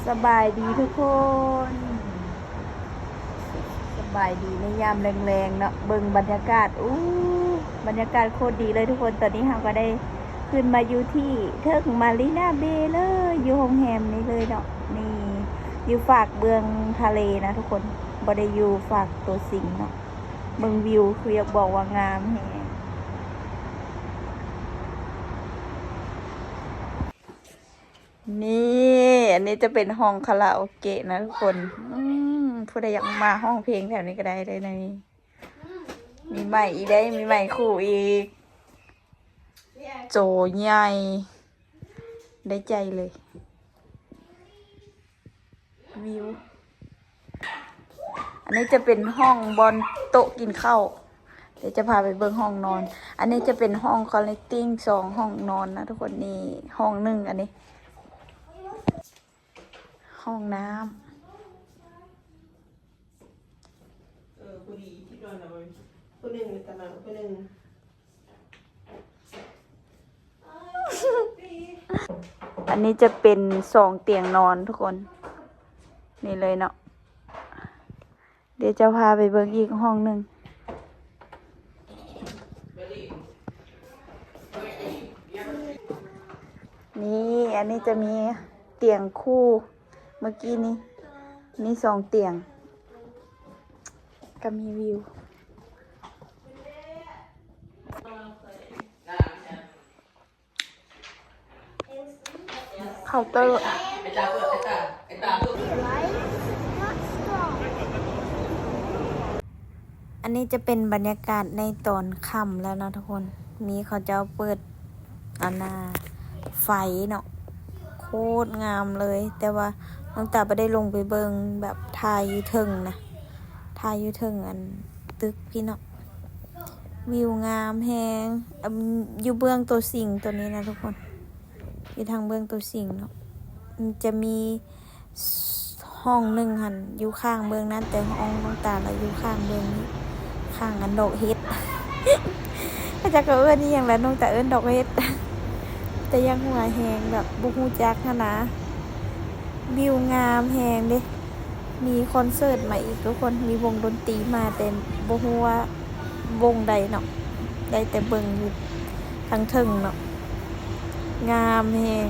สบายดีทุกคน สบายดีในยามแรงๆเนาะเบิ่งบรรยากาศบรรยากาศโคตรดีเลยทุกคนตอนนี้เราก็ได้ขึ้นมาอยู่ที่เทิงมารีนาเบย์เลยอยู่โรงแรมนี้เลยเนาะนี่อยู่ฝากเบืองทะเลนะทุกคนบ่ได้อยู่ฝากตัวสิงเนาะเบิ่งวิวคืออยากบอกว่างามแฮะนี่อันนี้จะเป็นห้องคาราโอเกะนะทุกคนผู้ใดอยากมาห้องเพลงแถวนี้ก็ได้เลยนะนี่มีใหม่อีกได้มีใหม่คู่อีกโจใหญ่ได้ใจเลยวิวอันนี้จะเป็นห้องบอลโต๊ะกินข้าวเดี๋ยวจะพาไปเบิ่งห้องนอนอันนี้จะเป็นห้องคอนเนคติ้ง2 ห้องนอนนะทุกคนนี่ห้องหนึ่งอันนี้ห้องน้ำพอดีที่นอนเอาไว้คนหนึ่งตำนานคนหนึ่งอันนี้จะเป็น2 เตียงนอนทุกคนนี่เลยเนาะเดี๋ยวจะพาไปเบิ่งอีกห้องหนึ่งนี่อันนี้จะมีเตียงคู่เมื่อกี้นี้นี่2 เตียงก็มีวิวเคาน์เตอร์อันนี้จะเป็นบรรยากาศในตอนค่ำแล้วนะทุกคนมีเขาจะเปิดไฟเนาะโคตรงามเลยแต่ว่าน้องตาไม่ได้ลงไปเบิงแบบทายอยู่เทิงนะทายอยู่เทิงตึกพี่เนาะวิวงามแฮงอยู่เบื้องตัวสิ่งตัวนี้นะทุกคนอยู่ทางเบื้องตัวสิ่งเนาะมันจะมีห้องหนึ่งหันอยู่ข้างเบื้องนั้นแต่ห้องน้องตาเราอยู่ข้างเบื้องนี้ข้างดอกเฮ็ดก็จะเอิ้นนี่อย่างไรน้องตาเอิ้นดอกเฮ็ดแต่ยังหัวแหงแบบบุฮูจักนะวิวงามแหงเด้มีคอนเสิร์ตมาอีกทุกคนมีวงดนตรีมาแต่บุฮูว่าวงใดเนาะได้แต่เบิ่งอยู่ทางเทิงเนาะงามแหง